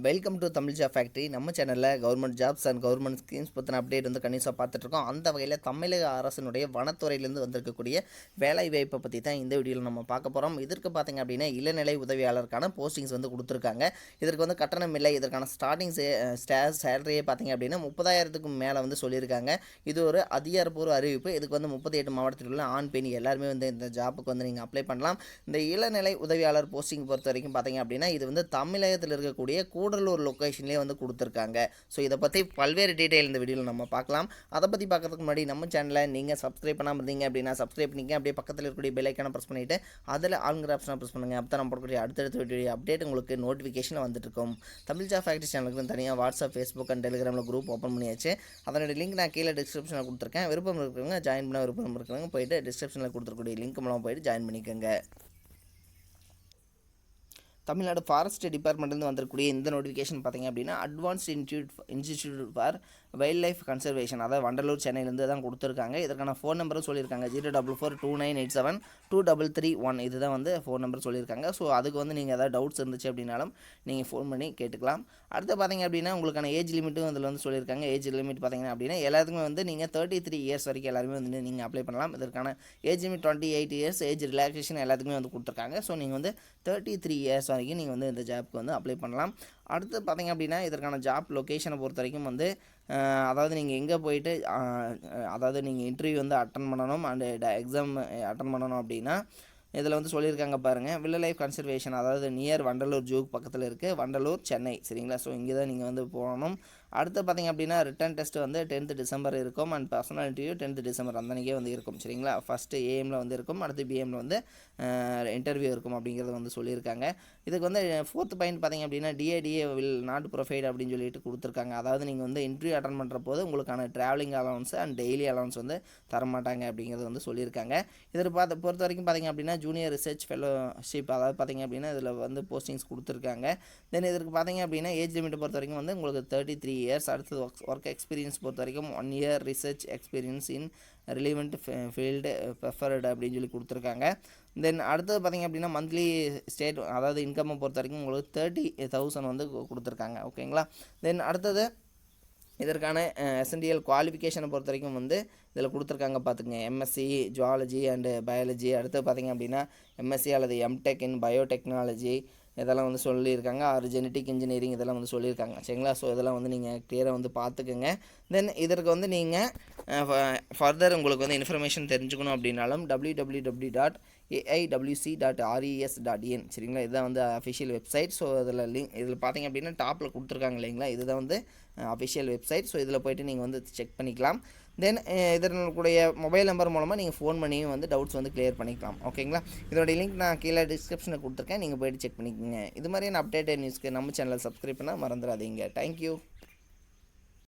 Welcome to Tamil job factory. நம்ம சேனலில் government jobs and government schemes பற்றின அப்டேட் வந்து கண்டிப்பாக பார்த்துட்ருக்கோம். அந்த வகையில் தமிழக அரசினுடைய வனத்துறையிலேருந்து வந்திருக்கக்கூடிய வேலை வாய்ப்பை பற்றி தான் இந்த வீடியோவில் நம்ம பார்க்க போகிறோம். இதற்கு பார்த்திங்க அப்படின்னா இளநிலை உதவியாளருக்கான போஸ்டிங்ஸ் வந்து கொடுத்துருக்காங்க. இதற்கு வந்து கட்டணம் இல்லை. இதற்கான ஸ்டார்டிங் சேலரியே பார்த்திங்க அப்படின்னா 30,000க்கு மேலே வந்து சொல்லியிருக்காங்க. இது ஒரு அதிகாரப்பூர்வ அறிவிப்பு. இதுக்கு வந்து 38 மாவட்டத்தில் உள்ள ஆண் பெண் எல்லாருமே வந்து இந்த ஜாப்புக்கு வந்து நீங்கள் அப்ளை பண்ணலாம். இந்த இளநிலை உதவியாளர் போஸ்டிங் பொறுத்த வரைக்கும் பார்த்திங்க அப்படின்னா இது வந்து தமிழகத்தில் இருக்கக்கூடிய கூடலூர் லொக்கேஷன்லேயே வந்து கொடுத்துருக்காங்க. ஸோ இதை பற்றி பல்வேறு டீட்டெயில் இந்த வீடியோவில் நம்ம பார்க்கலாம். அதை பற்றி பார்க்கறதுக்கு முன்னாடி நம்ம சேனலை நீங்கள் சப்ஸ்கிரைப் பண்ணாமல் இருந்தீங்க அப்படின்னா சப்ஸ்கிரைப் பண்ணிங்க. அப்படியே பக்கத்தில் இருக்கக்கூடிய பெல் ஐக்கானை ப்ரெஸ் பண்ணிவிட்டு அதில் ஆளுங்கிற ஆப்ஷனை ப்ரெஸ் பண்ணுங்கள். அப்போ தான் நம்ம போடக்கூடிய அடுத்தடுத்த வீடியோ அப்டேட் உங்களுக்கு நோட்டிஃபிகேஷனில் வந்துட்டு இருக்கும். தமிழ் ஜாப் ஃபேக்ட்ரி சேனலுக்கு தனியாக வாட்ஸ்அப், ஃபேஸ்புக் அண்ட் டெலிகிராமில் குரூப் ஓப்பன் பண்ணியாச்சு. அதனுடைய லிங்க் நான் கீழே டிஸ்கிரிப்ஷனில் கொடுத்துருக்கேன். விருப்பம் இருக்கிறவங்க ஜாயின் பண்ண, விருப்பம் இருக்கிறவங்க போயிட்டு டிஸ்கிரிப்ஷனில் கொடுத்துருக்கூடிய லிங்க் மூலம் போயிட்டு ஜாயின் பண்ணிக்கோங்க. தமிழ்நாடு ஃபாரஸ்ட் டிபார்ட்மெண்ட்லேருந்து வந்திருக்கக்கூடிய இந்த நோட்டிஃபிகேஷன் பார்த்திங்க அப்படின்னா advanced institute for wild life conservation, அதாவது வண்டலூர், சென்னையிலேருந்து தான் கொடுத்துருக்காங்க. இதற்கான ஃபோன் நம்பரும் சொல்லியிருக்காங்க. 04429872331 இதுதான் வந்து ஃபோன் நம்பர் சொல்லியிருக்காங்க. ஸோ அதுக்கு வந்து நீங்கள் ஏதாவது டவுட்ஸ் இருந்துச்சு அப்படின்னாலும் நீங்கள் ஃபோன் பண்ணி கேட்டுக்கலாம். அடுத்து பார்த்திங்க அப்படின்னா உங்களுக்கான ஏஜ் லிமிட்டும் இதில் வந்து சொல்லியிருக்காங்க. ஏஜ் லிமிட் பார்த்திங்கன்னா அப்படின்னா எல்லாத்துக்குமே வந்து நீங்கள் 33 இயர்ஸ் வரைக்கும் எல்லாருமே வந்து நீங்கள் அப்ளை பண்ணலாம். இதற்கான age limit 28 years, age relaxation எல்லாத்துக்குமே வந்து கொடுத்துருக்காங்க. ஸோ நீங்கள் வந்து 33 இயர்ஸ் வரைக்கும் நீங்கள் வந்து இந்த ஜாப்க்கு வந்து அப்ளை பண்ணலாம். அடுத்து பார்த்திங்க அப்படின்னா இதற்கான ஜாப் லொக்கேஷனை பொறுத்த வரைக்கும் வந்து அதாவது நீங்கள் எங்கே போயிட்டு அதாவது நீங்கள் இன்டர்வியூ வந்து அட்டன் பண்ணணும் அண்டு எக்ஸாம் அட்டன் பண்ணணும் அப்படின்னா இதில் வந்து சொல்லியிருக்காங்க பாருங்கள். வைல்ட் லைஃப் கன்சர்வேஷன், அதாவது நியர் வண்டலூர் ஜூ பக்கத்தில் இருக்குது, வண்டலூர், சென்னை. சரிங்களா? ஸோ இங்கே தான் நீங்கள் வந்து போகணும். அடுத்து பார்த்திங்க அப்படின்னா ரிட்டன் டெஸ்ட் வந்து 10th டிசம்பர் இருக்கும் and personal interview 10th December அன்றைக்கே வந்து இருக்கும். சரிங்களா? ஃபஸ்ட்டு ஏஎம்மில் வந்து இருக்கும், அடுத்து பிஎம்மில் வந்து இன்டர்வியூ இருக்கும் அப்படிங்கிறது வந்து சொல்லியிருக்காங்க. இதுக்கு வந்து 4th பாயிண்ட் பார்த்திங்க அப்படின்னா டிஏ வில் நாட் ப்ரொவைட் அப்படின்னு சொல்லிட்டு கொடுத்துருக்காங்க. அதாவது நீங்கள் வந்து இன்டர்வியூ அட்டன் பண்ணுற போது உங்களுக்கான travelling allowance and daily allowance வந்து தரமாட்டாங்க அப்படிங்கிறது வந்து சொல்லியிருக்காங்க. இதில் பொறுத்த வரைக்கும் பார்த்திங்க அப்படின்னா ஜூனியர் ரிசர்ச் ஃபெலோஷிப், அதாவது பார்த்திங்க அப்படின்னா இதில் வந்து போஸ்டிங்ஸ் கொடுத்துருக்காங்க. தென் இதற்கு பார்த்திங்க அப்படின்னா ஏஜ் லிமிட்டை பொறுத்த வரைக்கும் வந்து உங்களுக்கு 33 இயர்ஸ். அடுத்தது ஒர்க் எக்ஸ்பீரியன்ஸ் பொறுத்த வரைக்கும் 1 year research experience in relevant field preferred அப்படின்னு சொல்லி கொடுத்துருக்காங்க. தென் அடுத்தது பார்த்திங்க அப்படின்னா மந்த்லி ஸ்டேட், அதாவது இன்கம்மை பொறுத்த வரைக்கும் உங்களுக்கு 30,000 வந்து கொடுத்துருக்காங்க. ஓகேங்களா? தென் அடுத்தது இதற்கான எசென்ஷியல் குவாலிஃபிகேஷனை பொறுத்த வரைக்கும் வந்து இதில் கொடுத்துருக்காங்க. பார்த்துக்கங்க, எம்எஸ்சி ஜுவாலஜி அண்டு பயாலஜி. அடுத்து பார்த்திங்க அப்படின்னா எம்எஸ்சி அல்லது எம்டெக் இன் பயோடெக்னாலஜி இதெல்லாம் வந்து சொல்லியிருக்காங்க. ஜெனட்டிக் இன்ஜினியரிங் இதெல்லாம் வந்து சொல்லியிருக்காங்க. சரிங்களா? ஸோ இதெல்லாம் வந்து நீங்கள் கிளியராக வந்து பார்த்துக்குங்க. தென் இதற்கு வந்து நீங்கள் ஃபர்தர் உங்களுக்கு வந்து இன்ஃபர்மேஷன் தெரிஞ்சுக்கணும் அப்படின்னாலும் www.aiwc.res.in. சரிங்களா? இதுதான் வந்து அஃபிஷியல் வெப்சைட். ஸோ இதில் பார்த்திங்க அப்படின்னா டாப்பில் கொடுத்துருக்காங்க இல்லைங்களா? இதுதான் வந்து அஃபிஷியல் வெப்சைட். ஸோ இதில் போய்ட்டு நீங்கள் வந்து செக் பண்ணிக்கலாம். தென் இதனுடைய மொபைல் நம்பர் மூலமாக நீங்கள் ஃபோன் பண்ணியும் வந்து டவுட்ஸ் வந்து கிளியர் பண்ணிக்கலாம். ஓகேங்களா? இதோடைய லிங்க் நான் கீழே டிஸ்கிரிப்ஷனில் கொடுத்துருக்கேன். நீங்கள் போய்ட்டு செக் பண்ணிக்கோங்க. இது மாதிரியான அப்டேட்டட் நியூஸ்க்கு நம்ம சேனலை சப்ஸ்கிரைப் பண்ணால் மறந்துடாதீங்க. தேங்க்யூ.